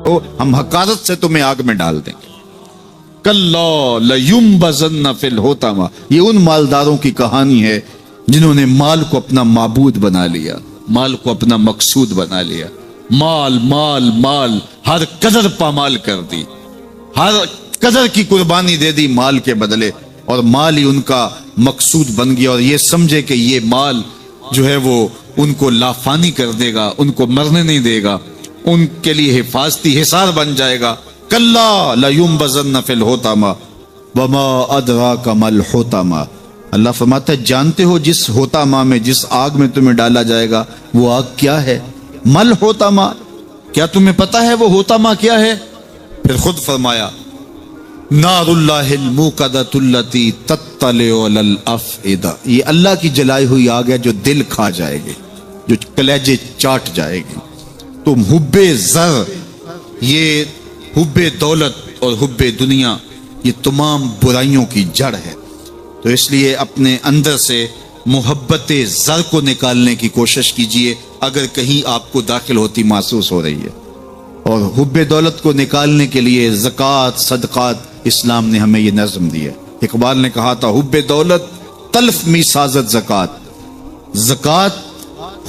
تو ہم حقارت سے تمہیں آگ میں ڈال دیں گے۔ کلا لیمبذن فی الحطمہ، یہ ان مالداروں کی کہانی ہے جنہوں نے مال کو اپنا معبود بنا لیا، مال کو اپنا مقصود بنا لیا، مال مال مال، ہر قدر پامال کر دی، ہر قدر کی قربانی دے دی مال کے بدلے، اور مال ہی ان کا مقصود بن گیا، اور یہ سمجھے کہ یہ مال جو ہے وہ ان کو لافانی کر دے گا، ان کو مرنے نہیں دے گا، ان کے لیے حفاظتی حصار بن جائے گا۔ کلا لیمبذن فی الحطمہ وما ادراک ما الحطمہ، اللہ فرماتا ہے جانتے ہو جس حطمہ میں، جس آگ میں تمہیں ڈالا جائے گا وہ آگ کیا ہے؟ مل حطمہ، کیا تمہیں پتا ہے وہ حطمہ کیا ہے؟ پھر خود فرمایا نار اللہ الموقدۃ التی تطلع علی الافئدہ، یہ اللہ کی جلائی ہوئی آگ ہے جو دل کھا جائے گی، جو کلیجے چاٹ جائے گی۔ تم حب زر، یہ حب دولت اور حب دنیا یہ تمام برائیوں کی جڑ ہے، تو اس لیے اپنے اندر سے محبت زر کو نکالنے کی کوشش کیجئے اگر کہیں آپ کو داخل ہوتی محسوس ہو رہی ہے، اور حب دولت کو نکالنے کے لیے زکوٰۃ صدقات اسلام نے ہمیں یہ نظم دیا۔ اقبال نے کہا تھا حب دولت تلف می سازت زکوٰۃ، زکوٰۃ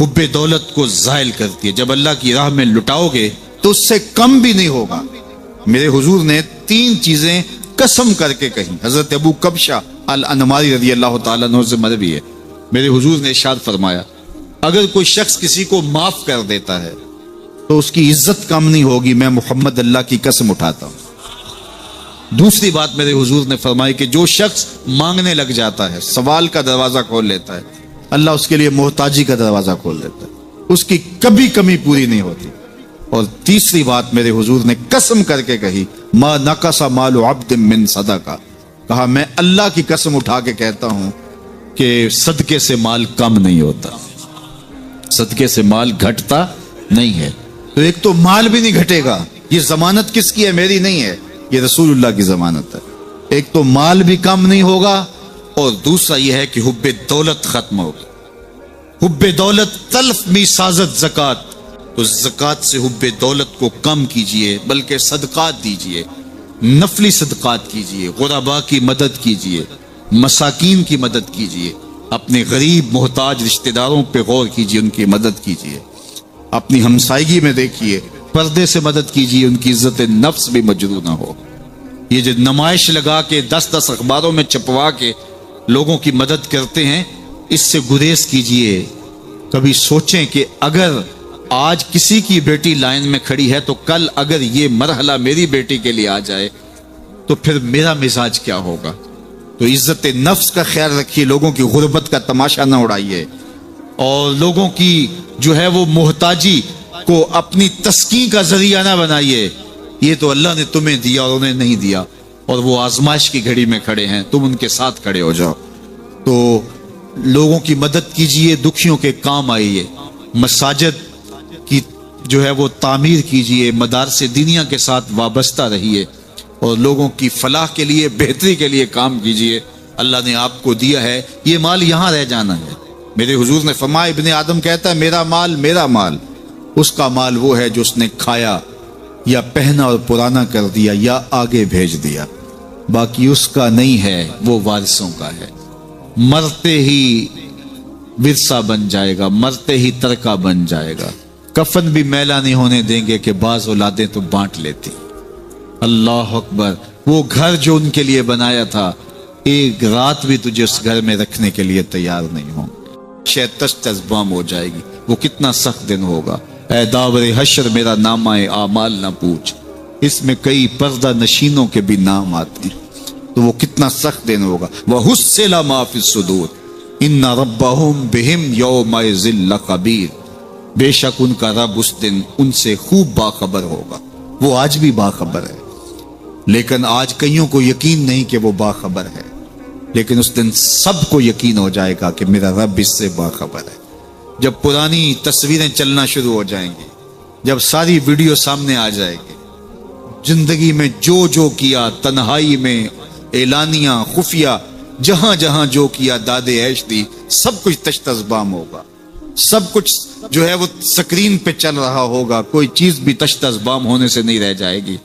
حب دولت کو زائل کرتی ہے، جب اللہ کی راہ میں لٹاؤ گے تو اس سے کم بھی نہیں ہوگا۔ میرے حضور نے 3 چیزیں قسم کر کے کہیں، حضرت ابو کبشہ الانماری رضی اللہ تعالیٰ عنہ سے مروی ہے، میرے حضور نے ارشاد فرمایا اگر کوئی شخص کسی کو معاف کر دیتا ہے تو اس کی عزت کم نہیں ہوگی، میں محمد اللہ کی قسم اٹھاتا ہوں۔ دوسری بات میرے حضور نے فرمائی کہ جو شخص مانگنے لگ جاتا ہے، سوال کا دروازہ کھول لیتا ہے، اللہ اس کے لیے محتاجی کا دروازہ کھول دیتا ہے، اس کی کبھی کمی پوری نہیں ہوتی۔ اور تیسری بات میرے حضور نے قسم کر کے کہی ما نقص مال عبد من صدقہ، کہا میں اللہ کی قسم اٹھا کے کہتا ہوں کہ صدقے سے مال کم نہیں ہوتا، صدقے سے مال گھٹتا نہیں ہے۔ تو ایک تو مال بھی نہیں گھٹے گا، یہ ضمانت کس کی ہے؟ میری نہیں ہے، یہ رسول اللہ کی ضمانت ہے۔ ایک تو مال بھی کم نہیں ہوگا، اور دوسرا یہ ہے کہ حب دولت ختم ہوگی۔ حب دولت تلف می سازت زکوٰۃ، تو زکوٰۃ سے حب دولت کو کم کیجئے، بلکہ صدقات دیجئے، نفلی صدقات کیجئے، غرباء کی مدد کیجئے، مساکین کی مدد کیجئے، اپنے غریب محتاج رشتہ داروں پہ غور کیجئے، ان کی مدد کیجئے، اپنی ہمسائیگی میں دیکھیے، پردے سے مدد کیجئے، ان کی عزت نفس بھی مجروح نہ ہو۔ یہ جو نمائش لگا کے 10 اخباروں میں چھپوا کے لوگوں کی مدد کرتے ہیں، اس سے گریز کیجئے۔ کبھی سوچیں کہ اگر آج کسی کی بیٹی لائن میں کھڑی ہے تو کل اگر یہ مرحلہ میری بیٹی کے لیے آ جائے تو پھر میرا مزاج کیا ہوگا؟ تو عزت نفس کا خیال رکھیے، لوگوں کی غربت کا تماشا نہ اڑائیے، اور لوگوں کی جو ہے وہ محتاجی کو اپنی تسکین کا ذریعہ نہ بنائیے۔ یہ تو اللہ نے تمہیں دیا اور انہیں نہیں دیا، اور وہ آزمائش کی گھڑی میں کھڑے ہیں، تم ان کے ساتھ کھڑے ہو جاؤ۔ تو لوگوں کی مدد کیجئے، دکھیوں کے کام آئیے، مساجد کی جو ہے وہ تعمیر کیجئے، مدارس دینیا کے ساتھ وابستہ رہیے، اور لوگوں کی فلاح کے لیے، بہتری کے لیے کام کیجئے۔ اللہ نے آپ کو دیا ہے، یہ مال یہاں رہ جانا ہے۔ میرے حضور نے فرمایا ابن آدم کہتا ہے میرا مال میرا مال، اس کا مال وہ ہے جو اس نے کھایا یا پہنا اور پرانا کر دیا یا آگے بھیج دیا، باقی اس کا نہیں ہے، وہ وارثوں کا ہے۔ مرتے ہی ورثہ بن جائے گا، مرتے ہی ترکہ بن جائے گا، کفن بھی میلا نہیں ہونے دیں گے کہ بعض اولادیں تو بانٹ لیتی۔ اللہ اکبر، وہ گھر جو ان کے لیے بنایا تھا، ایک رات بھی تجھے اس گھر میں رکھنے کے لیے تیار نہیں ہوں، شاید تش تش بام ہو جائے گی۔ وہ کتنا سخت دن ہوگا۔ اے داور حشر میرا نامہ اعمال نہ پوچھ، اس میں کئی پردہ نشینوں کے بھی نام آتے ہیں، تو وہ کتنا سخت دن ہوگا۔ وَحُصِّلَ مَا فِي الصُّدُورِ إِنَّ رَبَّهُمْ بِهِمْ يَوْمَئِذٍ لَخَبِيرٌ، بے شک ان کا رب اس دن ان سے خوب باخبر ہوگا۔ وہ آج بھی باخبر ہے، لیکن آج کئیوں کو یقین نہیں کہ وہ باخبر ہے، لیکن اس دن سب کو یقین ہو جائے گا کہ میرا رب اس سے باخبر ہے۔ جب پرانی تصویریں چلنا شروع ہو جائیں گی، جب ساری ویڈیو سامنے آ جائے گی، زندگی میں جو کیا، تنہائی میں، اعلانیہ، خفیہ، جہاں جہاں جو کیا، داد عیش دی، سب کچھ تش تش بام ہوگا، سب کچھ جو ہے وہ سکرین پہ چل رہا ہوگا، کوئی چیز بھی تشت ازبام ہونے سے نہیں رہ جائے گی،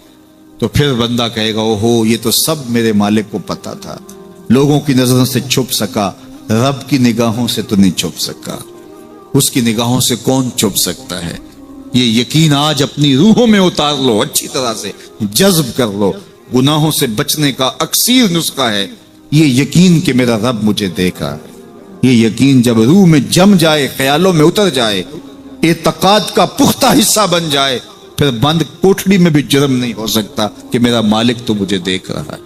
تو پھر بندہ کہے گا اوہو یہ تو سب میرے مالک کو پتا تھا، لوگوں کی نظروں سے چھپ سکا، رب کی نگاہوں سے تو نہیں چھپ سکا، اس کی نگاہوں سے کون چھپ سکتا ہے؟ یہ یقین آج اپنی روحوں میں اتار لو، اچھی طرح سے جذب کر لو۔ گناہوں سے بچنے کا اکثیر نسخہ ہے یہ یقین کہ میرا رب مجھے دیکھا۔ یہ یقین جب روح میں جم جائے، خیالوں میں اتر جائے، اعتقاد کا پختہ حصہ بن جائے، پھر بند کوٹڑی میں بھی جرم نہیں ہو سکتا کہ میرا مالک تو مجھے دیکھ رہا ہے۔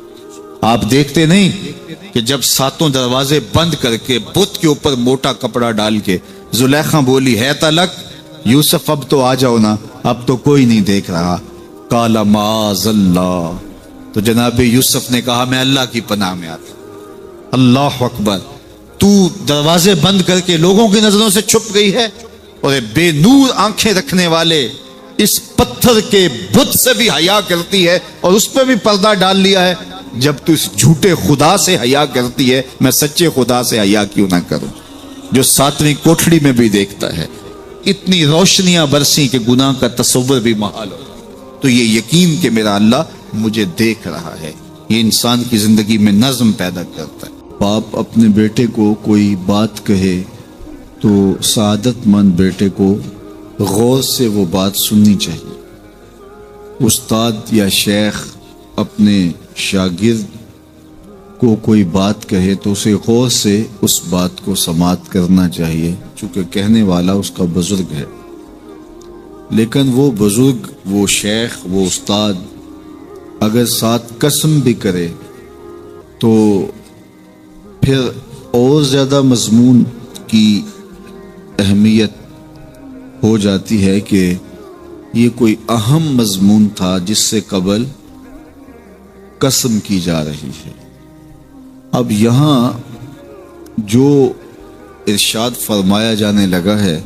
آپ دیکھتے نہیں کہ جب ساتوں دروازے بند کر کے بت کے اوپر موٹا کپڑا ڈال کے زلیخا بولی ہے تلک یوسف اب تو آ جاؤ نا، اب تو کوئی نہیں دیکھ رہا، قال معاذ اللہ، تو جناب یوسف نے کہا میں اللہ کی پناہ میں آتا۔ اللہ اکبر، تو دروازے بند کر کے لوگوں کی نظروں سے چھپ گئی ہے، اور بے نور آنکھیں رکھنے والے اس پتھر کے بت سے بھی حیا کرتی ہے اور اس پہ بھی پردہ ڈال لیا ہے۔ جب تو اس جھوٹے خدا سے حیا کرتی ہے، میں سچے خدا سے حیا کیوں نہ کروں جو ساتویں کوٹھڑی میں بھی دیکھتا ہے۔ اتنی روشنیاں برسی کہ گناہ کا تصور بھی محال ہو، تو یہ یقین کہ میرا اللہ مجھے دیکھ رہا ہے، یہ انسان کی زندگی میں نظم پیدا کرتا ہے۔ باپ اپنے بیٹے کو کوئی بات کہے تو سعادت مند بیٹے کو غور سے وہ بات سننی چاہیے۔ استاد یا شیخ اپنے شاگرد کو کوئی بات کہے تو اسے غور سے اس بات کو سماعت کرنا چاہیے، چونکہ کہنے والا اس کا بزرگ ہے۔ لیکن وہ بزرگ، وہ شیخ، وہ استاد اگر ساتھ قسم بھی کرے تو پھر اور زیادہ مضمون کی اہمیت ہو جاتی ہے کہ یہ کوئی اہم مضمون تھا جس سے قبل قسم کی جا رہی ہے۔ اب یہاں جو ارشاد فرمایا جانے لگا ہے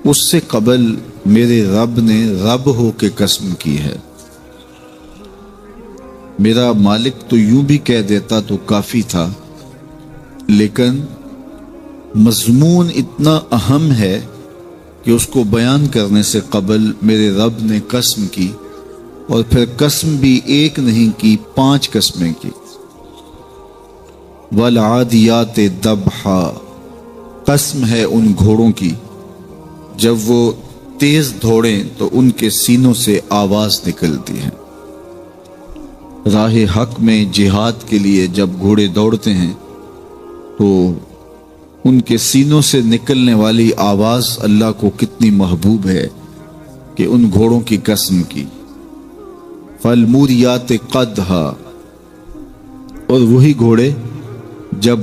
اس سے قبل میرے رب نے رب ہو کے قسم کی ہے۔ میرا مالک تو یوں بھی کہہ دیتا تو کافی تھا، لیکن مضمون اتنا اہم ہے کہ اس کو بیان کرنے سے قبل میرے رب نے قسم کی، اور پھر قسم بھی ایک نہیں کی، 5 قسمیں کی۔ والعادیات ضبحا، قسم ہے ان گھوڑوں کی جب وہ تیز دوڑیں تو ان کے سینوں سے آواز نکلتی ہے۔ راہ حق میں جہاد کے لیے جب گھوڑے دوڑتے ہیں تو ان کے سینوں سے نکلنے والی آواز اللہ کو کتنی محبوب ہے کہ ان گھوڑوں کی قسم کی۔ فالموریات قدحا، اور وہی گھوڑے جب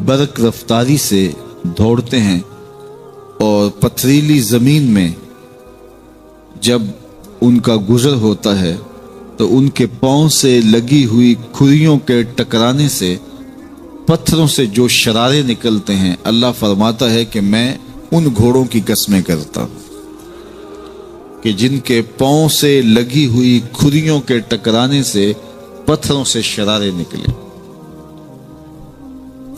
برق رفتاری سے دوڑتے ہیں اور پتھریلی زمین میں جب ان کا گزر ہوتا ہے تو ان کے پاؤں سے لگی ہوئی کھریوں کے ٹکرانے سے پتھروں سے جو شرارے نکلتے ہیں، اللہ فرماتا ہے کہ میں ان گھوڑوں کی قسمیں کرتا ہوں کہ جن کے پاؤں سے لگی ہوئی کھریوں کے ٹکرانے سے پتھروں سے شرارے نکلے۔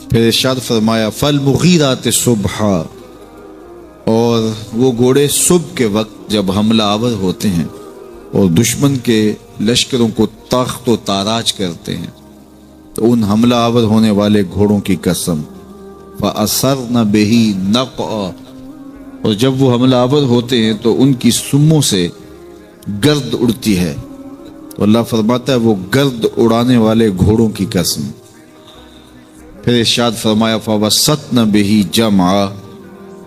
پھر ارشاد فرمایا فالمغیرات صبحا، اور وہ گھوڑے صبح کے وقت جب حملہ آور ہوتے ہیں اور دشمن کے لشکروں کو تاخت و تاراج کرتے ہیں تو ان حملہ آور ہونے والے گھوڑوں کی قسم۔ فَأَثَرْنَ بِهِ نَقْعًا، اور جب وہ حملہ آور ہوتے ہیں تو ان کی سموں سے گرد اڑتی ہے، تو اللہ فرماتا ہے وہ گرد اڑانے والے گھوڑوں کی قسم۔ پھر ارشاد فرمایا فَوَسَّطْنَ بِهِ جَمْعًا،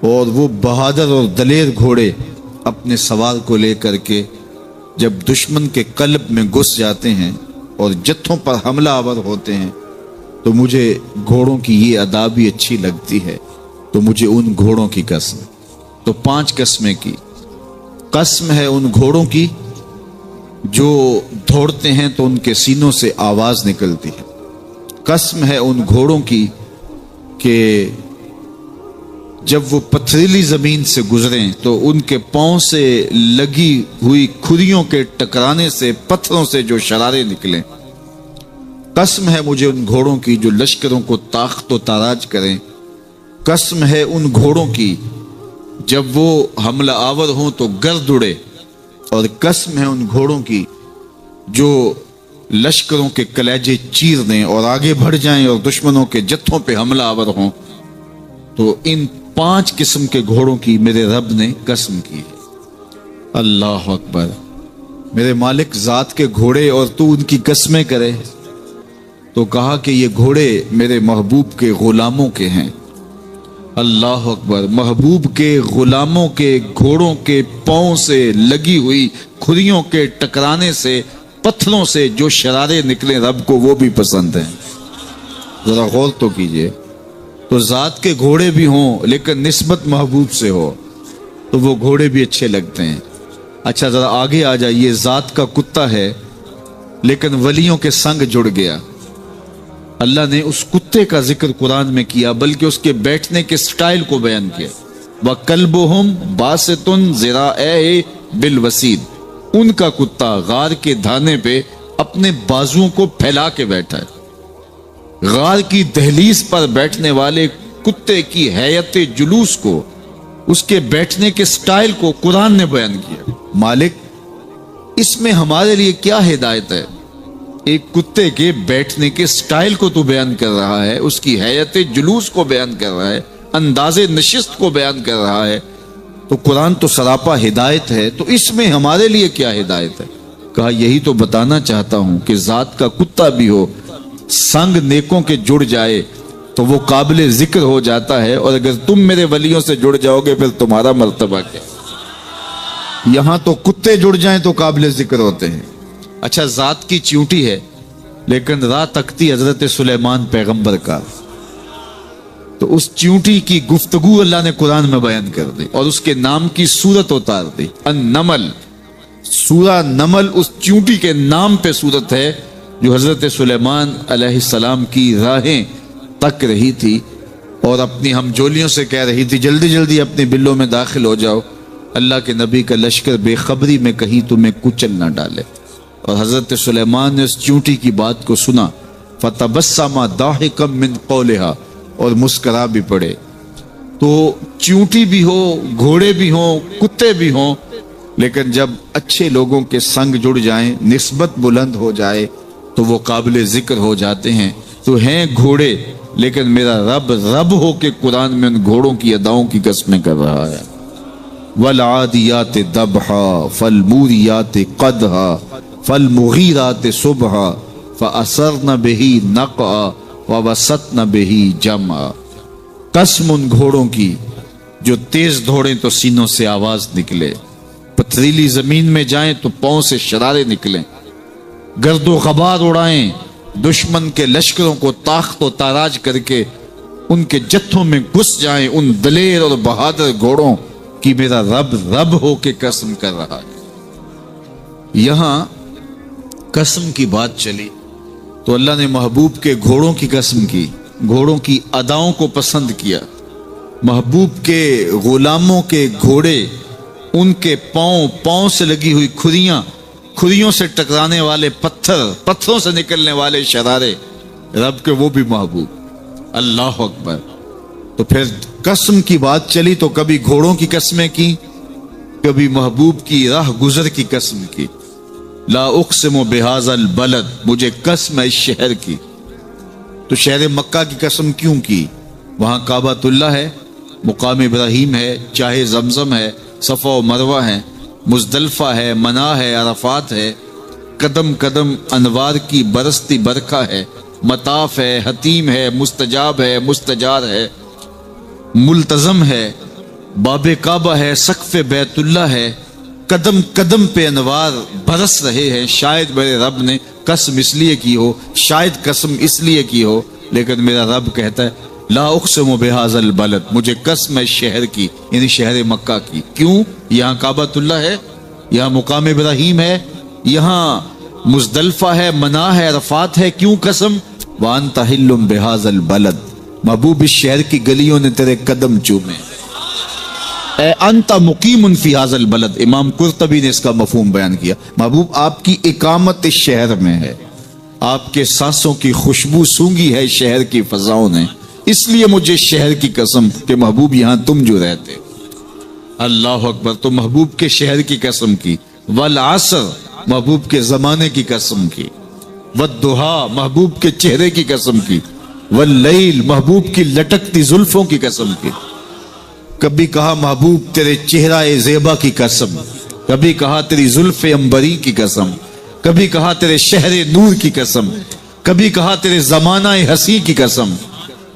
اور وہ بہادر اور دلیر گھوڑے اپنے سوار کو لے کر کے جب دشمن کے قلب میں گھس جاتے ہیں اور جتھوں پر حملہ آور ہوتے ہیں تو مجھے گھوڑوں کی یہ ادا بھی اچھی لگتی ہے، تو مجھے ان گھوڑوں کی قسم۔ تو 5 قسمیں کی۔ قسم ہے ان گھوڑوں کی جو دوڑتے ہیں تو ان کے سینوں سے آواز نکلتی ہے۔ قسم ہے ان گھوڑوں کی کہ جب وہ پتھریلی زمین سے گزریں تو ان کے پاؤں سے لگی ہوئی کھریوں کے ٹکرانے سے پتھروں سے جو شرارے نکلیں۔ قسم ہے مجھے ان گھوڑوں کی جو لشکروں کو تاخت و تاراج کریں۔ قسم ہے ان گھوڑوں کی جب وہ حملہ آور ہوں تو گرد اڑے، اور قسم ہے ان گھوڑوں کی جو لشکروں کے کلیجے چیر دیں اور آگے بڑھ جائیں اور دشمنوں کے جتھوں پہ حملہ آور ہوں، تو ان 5 قسم کے گھوڑوں کی میرے رب نے قسم کی ہے۔ اللہ اکبر، میرے مالک ذات کے گھوڑے اور تو ان کی قسمیں کرے؟ تو کہا کہ یہ گھوڑے میرے محبوب کے غلاموں کے ہیں۔ اللہ اکبر، محبوب کے غلاموں کے گھوڑوں کے پاؤں سے لگی ہوئی کھریوں کے ٹکرانے سے، پتھروں سے جو شرارے نکلے رب کو وہ بھی پسند ہیں۔ ذرا غور تو کیجئے، تو ذات کے گھوڑے بھی ہوں لیکن نسبت محبوب سے ہو تو وہ گھوڑے بھی اچھے لگتے ہیں۔ اچھا ذرا آگے آ جائیے، ذات کا کتا ہے لیکن ولیوں کے سنگ جڑ گیا۔ اللہ نے اس کتے کا ذکر قرآن میں کیا، بلکہ اس کے بیٹھنے کے سٹائل کو بیان کیا۔ وَكَلْبُهُمْ بَاسِطٌ ذِرَاعَيْهِ بِالْوَسِيدِ، ان کا کتا غار کے دھانے پہ اپنے بازوؤں کو پھیلا کے بیٹھا ہے۔ غار کی دہلیز پر بیٹھنے والے کتے کی حیت جلوس کو، اس کے بیٹھنے کے سٹائل کو قرآن نے بیان کیا۔ مالک اس میں ہمارے لیے کیا ہدایت ہے؟ ایک کتے کے بیٹھنے کے سٹائل کو تو بیان کر رہا ہے، اس کی حیت جلوس کو بیان کر رہا ہے، انداز نشست کو بیان کر رہا ہے، تو قرآن تو سراپا ہدایت ہے، تو اس میں ہمارے لیے کیا ہدایت ہے؟ کہا یہی تو بتانا چاہتا ہوں کہ ذات کا کتا بھی ہو، سنگ نیکوں کے جڑ جائے تو وہ قابل ذکر ہو جاتا ہے، اور اگر تم میرے ولیوں سے جڑ جاؤ گے پھر تمہارا مرتبہ کیا؟ یہاں تو کتے جڑ جائیں تو قابل ذکر ہوتے ہیں۔ اچھا ذات کی چیونٹی ہے لیکن راہ تکتی حضرت سلیمان پیغمبر کا، تو اس چیونٹی کی گفتگو اللہ نے قرآن میں بیان کر دی اور اس کے نام کی صورت اتار دی۔ النمل، سورہ نمل اس چیونٹی کے نام پہ صورت ہے جو حضرت سلیمان علیہ السلام کی راہیں تک رہی تھی اور اپنی ہمجولیوں سے کہہ رہی تھی جلدی جلدی اپنے بلوں میں داخل ہو جاؤ، اللہ کے نبی کا لشکر بے خبری میں کہیں تمہیں کچل نہ ڈالے۔ اور حضرت سلیمان نے اس چیونٹی کی بات کو سنا، فَتَبَسَّمَ ضَاحِكًا مِّن قَوْلِهَا، اور مسکرا بھی پڑے۔ تو چیونٹی بھی ہو، گھوڑے بھی ہوں، کتے بھی ہوں، لیکن جب اچھے لوگوں کے سنگ جڑ جائیں، نسبت بلند ہو جائے تو وہ قابل ذکر ہو جاتے ہیں۔ تو ہیں گھوڑے لیکن میرا رب رب ہو کے قرآن میں ان گھوڑوں کی اداؤں کی قسمیں کر رہا ہے۔ وَالْعَادِيَاتِ ضَبْحًا فَالْمُورِيَاتِ قَدْحًا فَالْمُغِيرَاتِ صُبْحًا فَأَثَرْنَ بِهِ نَقْعًا وَوَسَطْنَ بِهِ جَمْعًا، قسم ان گھوڑوں کی جو تیز دوڑیں تو سینوں سے آواز نکلے، پتھریلی زمین میں جائیں تو پاؤں سے شرارے نکلیں، گرد و غبار اڑائیں، دشمن کے لشکروں کو طاقت و تاراج کر کے ان کے جتھوں میں گھس جائیں، ان دلیر اور بہادر گھوڑوں کی میرا رب رب ہو کے قسم کر رہا ہے۔ یہاں قسم کی بات چلی تو اللہ نے محبوب کے گھوڑوں کی قسم کی، گھوڑوں کی اداؤں کو پسند کیا۔ محبوب کے غلاموں کے گھوڑے، ان کے پاؤں سے لگی ہوئی کھریوں سے ٹکرانے والے پتھروں سے نکلنے والے شرارے، رب کے وہ بھی محبوب۔ اللہ اکبر۔ تو پھر قسم کی بات چلی تو کبھی گھوڑوں کی قسمیں کی، کبھی محبوب کی راہ گزر کی قسم کی۔ لا اقسم بہذا البلد، مجھے قسم ہے اس شہر کی۔ تو شہر مکہ کی قسم کیوں کی؟ وہاں کعبۃ اللہ ہے، مقام ابراہیم ہے، چاہے زمزم ہے، صفا و مروہ ہے، مزدلفہ ہے، منا ہے، عرفات ہے، قدم قدم انوار کی برستی برکھا ہے، مطاف ہے، حتیم ہے، مستجاب ہے، مستجار ہے، ملتزم ہے، باب کعبہ ہے، سقف بیت اللہ ہے، قدم قدم پہ انوار برس رہے ہیں۔ شاید میرے رب نے قسم اس لیے کی ہو، شاید قسم اس لیے کی ہو، لیکن میرا رب کہتا ہے لا اقسم بہذا البلد، مجھے قسم ہے شہر کی، یعنی شہر مکہ کی۔ کیوں؟ یہاں کعبۃ اللہ ہے، یہاں مقام ابراہیم ہے، یہاں مزدلفہ ہے، منا ہے، عرفات ہے۔ کیوں قسم؟ وانت حل بہذا البلد، محبوب اس شہر کی گلیوں نے تیرے قدم چومے۔ اے انت مقیم فی ھذا البلد، امام قرطبی نے اس کا مفہوم بیان کیا، محبوب آپ کی اقامت اس شہر میں ہے، آپ کے سانسوں کی خوشبو سونگی ہے شہر کی فضاؤں نے، اس لیے مجھے شہر کی قسم کہ محبوب یہاں تم جو رہتے۔ اللہ اکبر. تو محبوب کے شہر کی قسم کی. والعصر محبوب کے زمانے کی قسم کی. والضحیٰ محبوب کے چہرے کی قسم کی. واللیل محبوب کی لٹکتی زلفوں کی قسم کی. کبھی کہا محبوب تیرے چہرہ زیبا کی قسم, کبھی کہا تیری زلف عنبری کی قسم, کبھی کہا تیرے شہر نور کی قسم, کبھی کہا تیرے زمانہ حسین کی قسم.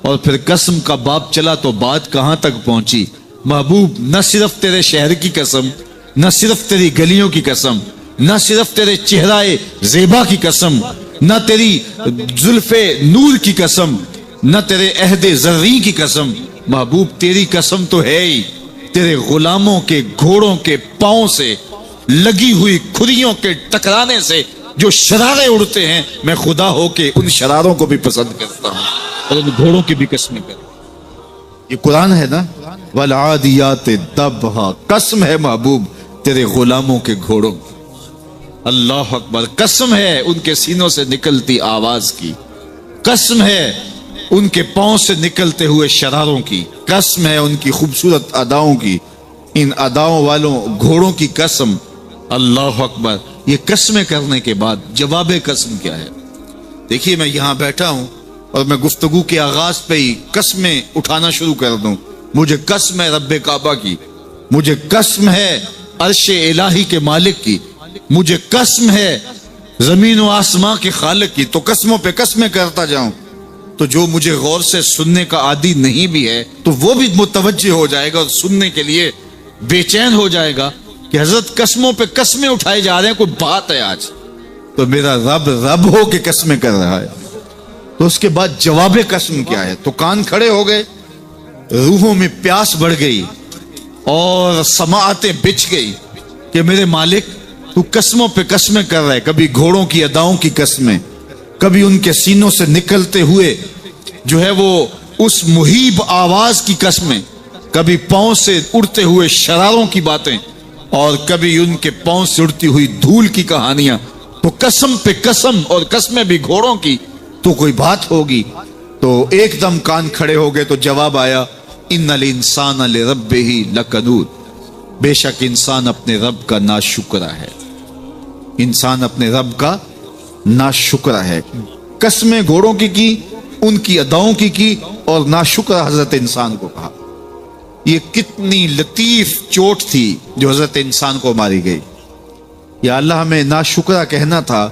اور پھر قسم کا باب چلا تو بات کہاں تک پہنچی. محبوب نہ صرف تیرے شہر کی قسم, نہ صرف تیری گلیوں کی قسم, نہ صرف تیرے چہرہ زیبا کی قسم, نہ تیری زلف نور کی قسم, نہ تیرے عہد زرعی کی قسم. محبوب تیری قسم تو ہے ہی تیرے غلاموں کے گھوڑوں کے پاؤں سے لگی ہوئی کھریوں کے ٹکرانے سے جو شرارے اڑتے ہیں. میں خدا ہو کے ان شراروں کو بھی پسند کرتا ہوں اور ان گھوڑوں کی بھی قسمیں کرتا ہوں. یہ قرآن ہے نا. والعادیات ضبحا, قسم ہے محبوب تیرے غلاموں کے گھوڑوں. اللہ اکبر. قسم ہے ان کے سینوں سے نکلتی آواز کی, قسم ہے ان کے پاؤں سے نکلتے ہوئے شراروں کی, قسم ہے ان کی خوبصورت اداؤں کی, ان اداؤں والوں گھوڑوں کی قسم. اللہ اکبر. یہ قسمیں کرنے کے بعد جواب قسم کیا ہے؟ دیکھیے میں یہاں بیٹھا ہوں اور میں گفتگو کے آغاز پہ ہی قسمیں اٹھانا شروع کر دوں. مجھے قسم ہے رب کعبہ کی, مجھے قسم ہے عرش الہی کے مالک کی, مجھے قسم ہے زمین و آسمان کے خالق کی. تو قسموں پہ قسمیں کرتا جاؤں تو جو مجھے غور سے سننے کا عادی نہیں بھی ہے تو وہ بھی متوجہ ہو جائے گا اور سننے کے لیے بے چین ہو جائے گا کہ حضرت قسموں پہ قسمیں اٹھائے جا رہے ہیں, کوئی بات ہے آج. تو میرا رب رب ہو کے قسمیں کر رہا ہے. تو اس کے بعد جواب قسم کیا ہے؟ تو کان کھڑے ہو گئے, روحوں میں پیاس بڑھ گئی اور سماعتیں بچھ گئی کہ میرے مالک تو قسموں پہ قسمیں کر رہا ہے. کبھی گھوڑوں کی اداؤں کی قسمیں, کبھی ان کے سینوں سے نکلتے ہوئے جو ہے وہ اس مہیب آواز کی قسمیں, کبھی پاؤں سے اڑتے ہوئے شراروں کی باتیں, اور کبھی ان کے پاؤں سے اڑتی ہوئی دھول کی کہانیاں. تو قسم پہ قسم, اور قسمیں بھی گھوڑوں کی, تو کوئی بات ہوگی. تو ایک دم کان کھڑے ہو گئے. تو جواب آیا ان الانسان لربہ لکنود, بے شک انسان اپنے رب کا ناشکرا ہے, انسان اپنے رب کا ناشکرا ہے. قسمیں گھوڑوں کی, ان کی اداؤں کی اور ناشکرا حضرت انسان کو کہا. یہ کتنی لطیف چوٹ تھی جو حضرت انسان کو ماری گئی. یا اللہ ہمیں ناشکرا کہنا تھا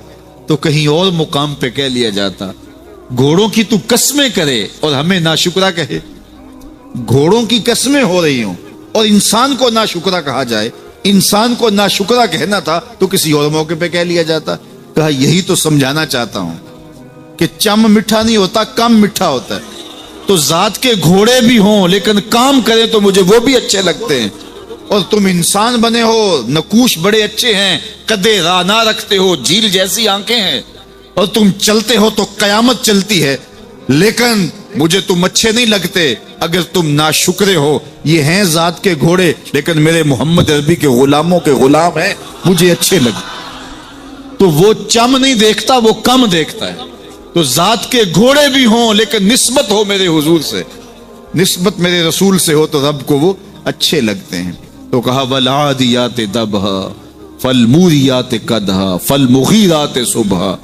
تو کہیں اور مقام پہ کہہ لیا جاتا. گھوڑوں کی تو قسمیں کرے اور ہمیں ناشکرا کہے. گھوڑوں کی قسمیں ہو رہی ہوں اور انسان کو ناشکرا کہا جائے. انسان کو ناشکرا کہنا تھا تو کسی اور موقع پہ کہہ لیا جاتا. کہا یہی تو سمجھانا چاہتا ہوں کہ چم میٹھا نہیں ہوتا, کم میٹھا ہوتا ہے. تو ذات کے گھوڑے بھی ہوں لیکن کام کریں تو مجھے وہ بھی اچھے لگتے ہیں. اور تم انسان بنے ہو, نقوش بڑے اچھے ہیں, قدے رانا رکھتے ہو, جھیل جیسی آنکھیں ہیں, اور تم چلتے ہو تو قیامت چلتی ہے, لیکن مجھے تم اچھے نہیں لگتے اگر تم ناشکرے ہو. یہ ہیں ذات کے گھوڑے لیکن میرے محمد عربی کے غلاموں کے غلام ہیں, مجھے اچھے لگتے. تو وہ چم نہیں دیکھتا, وہ کم دیکھتا ہے. تو ذات کے گھوڑے بھی ہوں لیکن نسبت ہو میرے حضور سے, نسبت میرے رسول سے ہو تو رب کو وہ اچھے لگتے ہیں. تو کہا والعادیات ضبحا فالموریات قدحا فالمغیرات صبحا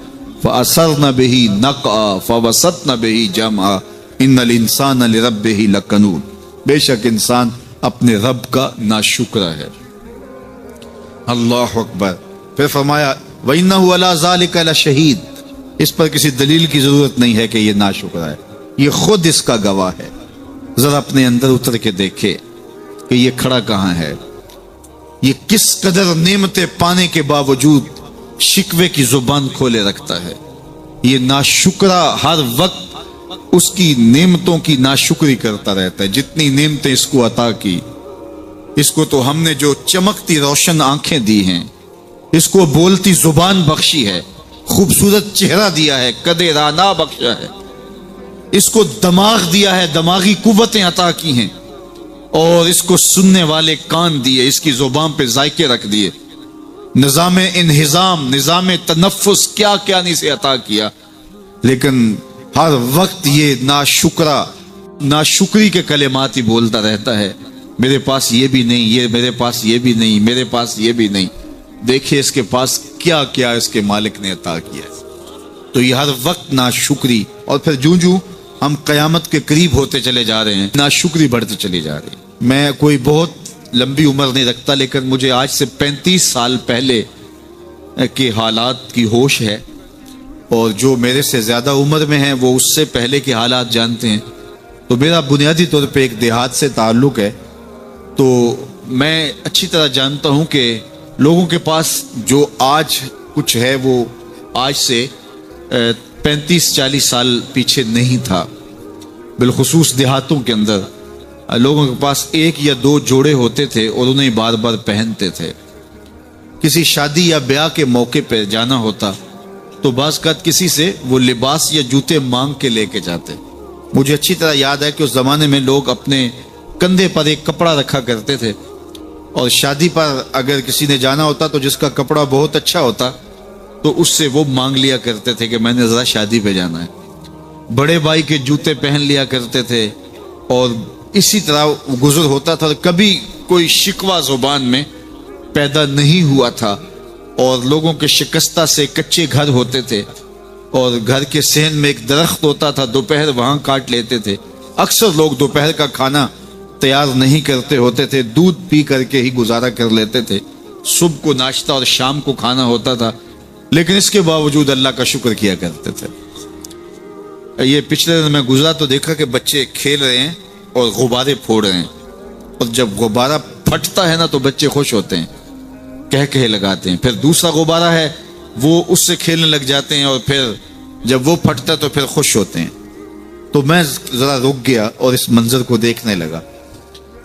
فاثرن به نقعا فوسطن به جمعا ان الانسان لربہ لکنود. بے شک انسان اپنے رب کا ناشکرا ہے. اللہ اکبر. پھر فرمایا وَإِنَّهُ عَلَى ذَلِكَ لَشَهِيدٌ. اس پر کسی دلیل کی ضرورت نہیں ہے کہ یہ ناشکرا ہے, یہ خود اس کا گواہ ہے. ذرا اپنے اندر اتر کے دیکھے کہ یہ کھڑا کہاں ہے, یہ کس قدر نعمتیں پانے کے باوجود شکوے کی زبان کھولے رکھتا ہے. یہ ناشکرا ہر وقت اس کی نعمتوں کی ناشکری کرتا رہتا ہے. جتنی نعمتیں اس کو عطا کی, اس کو تو ہم نے جو چمکتی روشن آنکھیں دی ہیں, اس کو بولتی زبان بخشی ہے, خوبصورت چہرہ دیا ہے, قد رانا بخشا ہے, اس کو دماغ دیا ہے, دماغی قوتیں عطا کی ہیں, اور اس کو سننے والے کان دیے, اس کی زبان پہ ذائقے رکھ دیے, نظام انہضام, نظام تنفس, کیا کیا نہیں سے عطا کیا. لیکن ہر وقت یہ ناشکری کے کلمات ہی بولتا رہتا ہے. میرے پاس یہ بھی نہیں، یہ میرے پاس یہ بھی نہیں، میرے پاس یہ بھی نہیں. دیکھیے اس کے پاس کیا کیا اس کے مالک نے عطا کیا ہے. تو یہ ہر وقت ناشکری، اور پھر جوں جوں ہم قیامت کے قریب ہوتے چلے جا رہے ہیں ناشکری بڑھتی چلی جا رہی ہے. میں کوئی بہت لمبی عمر نہیں رکھتا، لیکن مجھے آج سے 35 سال پہلے کے حالات کی ہوش ہے، اور جو میرے سے زیادہ عمر میں ہیں وہ اس سے پہلے کے حالات جانتے ہیں. تو میرا بنیادی طور پہ ایک دیہات سے تعلق ہے، تو میں اچھی طرح جانتا ہوں کہ لوگوں کے پاس جو آج کچھ ہے وہ آج سے 35-40 سال پیچھے نہیں تھا. بالخصوص دیہاتوں کے اندر لوگوں کے پاس 1 یا 2 جوڑے ہوتے تھے اور انہیں بار بار پہنتے تھے. کسی شادی یا بیاہ کے موقع پہ جانا ہوتا تو بعض اوقات کسی سے وہ لباس یا جوتے مانگ کے لے کے جاتے. مجھے اچھی طرح یاد ہے کہ اس زمانے میں لوگ اپنے کندھے پر ایک کپڑا رکھا کرتے تھے، اور شادی پر اگر کسی نے جانا ہوتا تو جس کا کپڑا بہت اچھا ہوتا تو اس سے وہ مانگ لیا کرتے تھے کہ میں نے ذرا شادی پہ جانا ہے. بڑے بھائی کے جوتے پہن لیا کرتے تھے، اور اسی طرح گزر ہوتا تھا. کبھی کوئی شکوہ زبان میں پیدا نہیں ہوا تھا، اور لوگوں کے شکستہ سے کچے گھر ہوتے تھے، اور گھر کے صحن میں ایک درخت ہوتا تھا، دوپہر وہاں کاٹ لیتے تھے. اکثر لوگ دوپہر کا کھانا تیار نہیں کرتے ہوتے تھے، دودھ پی کر کے ہی گزارا کر لیتے تھے. صبح کو ناشتہ اور شام کو کھانا ہوتا تھا، لیکن اس کے باوجود اللہ کا شکر کیا کرتے تھے. یہ پچھلے دن میں گزرا تو دیکھا کہ بچے کھیل رہے ہیں اور غبارے پھوڑ رہے ہیں، اور جب غبارہ پھٹتا ہے نا تو بچے خوش ہوتے ہیں، کہہ لگاتے ہیں. پھر دوسرا غبارہ ہے وہ اس سے کھیلنے لگ جاتے ہیں، اور پھر جب وہ پھٹتا ہے تو پھر خوش ہوتے ہیں. تو میں ذرا رک گیا اور اس منظر کو دیکھنے لگا،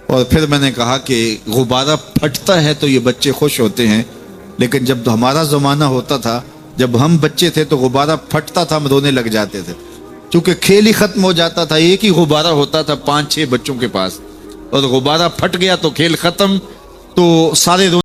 اور پھر میں نے کہا کہ غبارہ پھٹتا ہے تو یہ بچے خوش ہوتے ہیں، لیکن جب ہمارا زمانہ ہوتا تھا، جب ہم بچے تھے تو غبارہ پھٹتا تھا، ہم رونے لگ جاتے تھے، چونکہ کھیل ہی ختم ہو جاتا تھا. ایک ہی غبارہ ہوتا تھا 5-6 بچوں کے پاس، اور غبارہ پھٹ گیا تو کھیل ختم، تو سارے